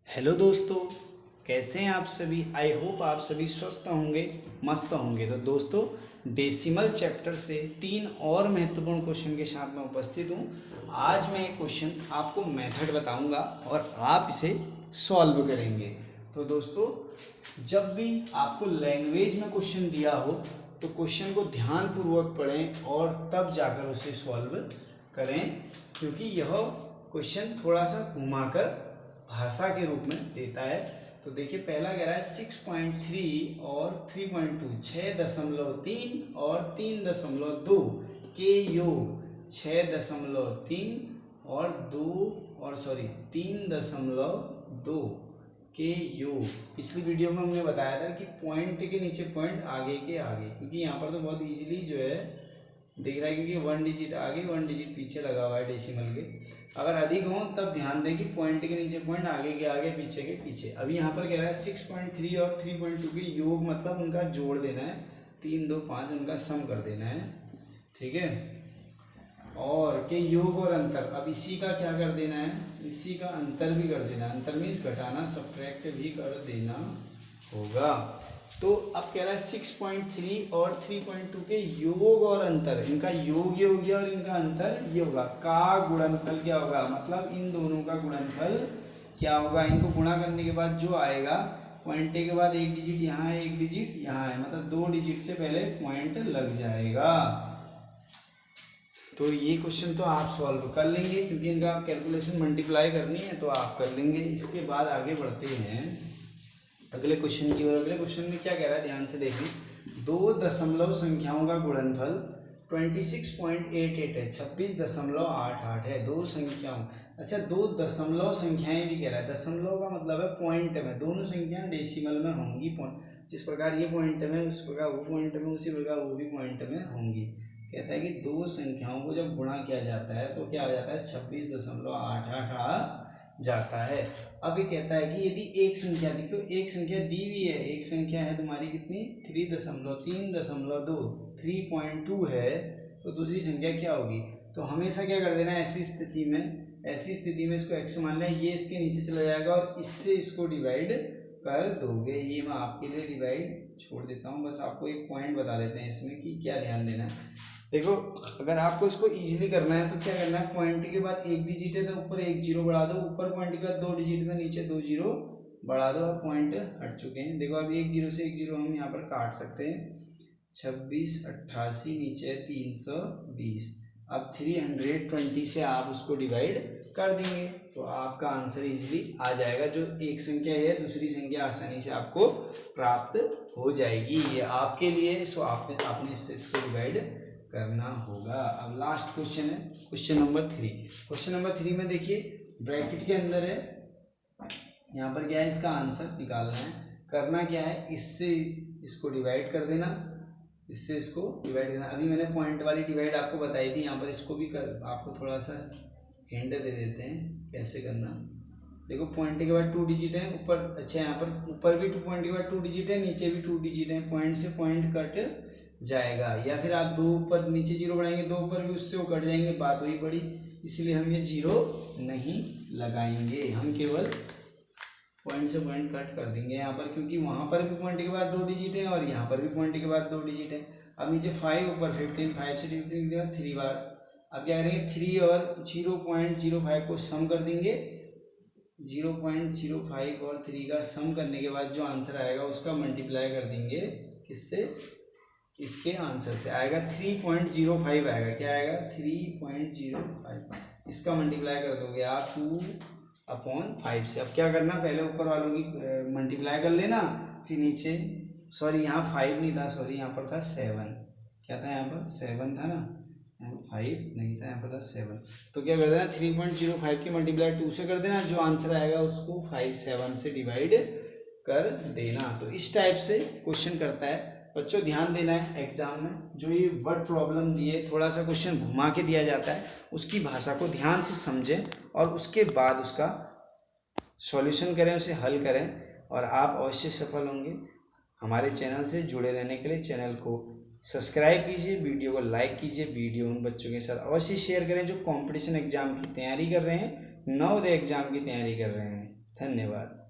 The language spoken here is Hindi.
हेलो दोस्तों, कैसे हैं आप सभी। आई होप आप सभी स्वस्थ होंगे, मस्त होंगे। तो दोस्तों, डेसिमल चैप्टर से 3 और महत्वपूर्ण क्वेश्चन के साथ मैं उपस्थित हूं। आज मैं एक क्वेश्चन आपको मेथड बताऊंगा और आप इसे सॉल्व करेंगे। तो दोस्तों, जब भी आपको लैंग्वेज में क्वेश्चन दिया हो तो क्वेश्चन को ध्यानपूर्वक पढ़ें और तब जाकर उसे सॉल्व करें, क्योंकि यह क्वेश्चन थोड़ा सा घुमाकर भाषा के रूप में देता है। तो देखिए, पहला कह रहा है 6.3 और 3.2, 6.3 और 3.2 के योग 6.3 और 3.2 के योग। पिछली वीडियो में हमने बताया था कि पॉइंट के नीचे पॉइंट आगे के आगे, क्योंकि यहाँ पर तो बहुत इजीली जो है दिख रहा है, क्योंकि 1 डिजिट आगे 1 डिजिट पीछे लगा हुआ है डेसिमल के। अगर अधिक हो तब ध्यान दें कि पॉइंट के नीचे पॉइंट आगे के आगे पीछे के पीछे। अभी यहाँ पर कह रहा है 6.3 और 3.2 के योग, मतलब उनका जोड़ देना है, 3 2 5 उनका सम कर देना है, ठीक है। और के योग और अंतर, अब इसी का क्या कर देना है, इसी का अंतर भी कर देना। अंतर मीन्स घटाना, सब्ट्रैक्ट भी कर देना होगा। तो अब कह रहा है 6.3 और 3.2 के योग और अंतर, इनका योग ये हो गया और इनका अंतर ये होगा। का गुणनफल क्या होगा, मतलब इन दोनों का गुणनफल क्या होगा। इनको गुणा करने के बाद जो आएगा, पॉइंट के बाद एक डिजिट यहाँ है, एक डिजिट यहाँ है, मतलब 2 डिजिट से पहले पॉइंट लग जाएगा। तो ये क्वेश्चन तो आप सॉल्व कर लेंगे, क्योंकि इनका कैलकुलेशन मल्टीप्लाई करनी है तो आप कर लेंगे। इसके बाद आगे बढ़ते हैं अगले क्वेश्चन की ओर। अगले क्वेश्चन में क्या कह रहा है, ध्यान से देखिए। 2 दशमलव संख्याओं का गुणनफल 26.88 है, 26.88 है। दो संख्याओं, अच्छा 2 दशमलव संख्याएं भी कह रहा है। दशमलव का मतलब है पॉइंट में, दोनों संख्याएं डेसिमल में होंगी। पॉइंट जिस प्रकार ये पॉइंट में, उस प्रकार वो पॉइंट में, उसी प्रकार वो भी पॉइंट में होंगी। कहता है कि दो संख्याओं को जब गुणा किया जाता है तो क्या आ जाता है, 26.88 आ जाता है। अब ये कहता है कि यदि एक संख्या, देखो एक संख्या दी हुई है, एक संख्या है तुम्हारी कितनी, 3.2 3.2 है, तो दूसरी संख्या क्या होगी। तो हमेशा क्या कर देना है, ऐसी स्थिति में इसको x मान लें, ये इसके नीचे चला जाएगा और इससे इसको डिवाइड कर दोगे। ये मैं आपके लिए डिवाइड छोड़ देता हूँ, बस आपको एक पॉइंट बता देते हैं इसमें कि क्या ध्यान देना है। देखो, अगर आपको इसको इजीली करना है तो क्या करना है, पॉइंट के बाद एक डिजिट है तो ऊपर एक जीरो बढ़ा दो, ऊपर पॉइंट के बाद 2 डिजिट है नीचे 2 जीरो बढ़ा दो, और पॉइंट हट चुके हैं। देखो, अभी एक जीरो से एक जीरो हम यहाँ पर काट सकते हैं। 2688 नीचे 320, अब 320 से आप उसको डिवाइड कर देंगे तो आपका आंसर इजीली आ जाएगा। जो एक संख्या है दूसरी संख्या आसानी से आपको प्राप्त हो जाएगी। ये आपके लिए, सो आपने इससे इसको डिवाइड करना होगा। अब लास्ट क्वेश्चन है, क्वेश्चन नंबर 3। क्वेश्चन नंबर 3 में देखिए, ब्रैकेट के अंदर है, यहाँ पर क्या है, इसका आंसर निकालना है। करना क्या है, इससे इसको डिवाइड कर देना, इससे इसको डिवाइड करना। अभी मैंने पॉइंट वाली डिवाइड आपको बताई थी, यहाँ पर इसको भी आपको थोड़ा सा हिंट दे देते हैं कैसे करना। देखो, पॉइंट के बाद 2 डिजिट है ऊपर, अच्छा यहाँ पर ऊपर भी 2 पॉइंट के बाद 2 डिजिट है, नीचे भी 2 डिजिट है, पॉइंट से पॉइंट कट जाएगा। या फिर आप 2 ऊपर नीचे जीरो बढ़ाएंगे, 2 ऊपर भी उससे वो कट जाएंगे, बात वही पड़ी। इसलिए हम ये जीरो नहीं लगाएंगे, हम केवल पॉइंट से पॉइंट कट कर देंगे यहाँ पर, क्योंकि वहाँ पर भी पॉइंट के बाद 2 डिजिट है और यहाँ पर भी पॉइंट के बाद 2 डिजिट है। अब नीचे 5 ऊपर 15, 5 से 15 के बाद 3 बार। अब क्या करेंगे, 3 और 0.05 को सम कर देंगे। 0.05 और 3 का सम करने के बाद जो आंसर आएगा उसका मल्टीप्लाई कर देंगे, किससे, इसके आंसर से आएगा 3.05 आएगा। क्या आएगा, 3.05। इसका मल्टीप्लाई कर दोगे आप 2/5 से। अब क्या करना, पहले ऊपर वालों की मल्टीप्लाई कर लेना, फिर नीचे, सॉरी यहाँ 5 नहीं था, सॉरी यहाँ पर था 7। क्या था यहाँ पर, 7 था ना, यहाँ 5 नहीं था, यहाँ पर था 7। तो क्या कर देना, 3.05 की मल्टीप्लाई 2 से कर देना, जो आंसर आएगा उसको 7 से डिवाइड कर देना। तो इस टाइप से क्वेश्चन करता है। बच्चों, ध्यान देना है एग्जाम में, जो ये वर्ड प्रॉब्लम दिए, थोड़ा सा क्वेश्चन घुमा के दिया जाता है, उसकी भाषा को ध्यान से समझें और उसके बाद उसका सॉल्यूशन करें, उसे हल करें, और आप अवश्य सफल होंगे। हमारे चैनल से जुड़े रहने के लिए चैनल को सब्सक्राइब कीजिए, वीडियो को लाइक कीजिए, वीडियो उन बच्चों के साथ अवश्य शेयर करें जो कंपटीशन एग्जाम की तैयारी कर रहे हैं, नवोदय एग्जाम की तैयारी कर रहे हैं। धन्यवाद।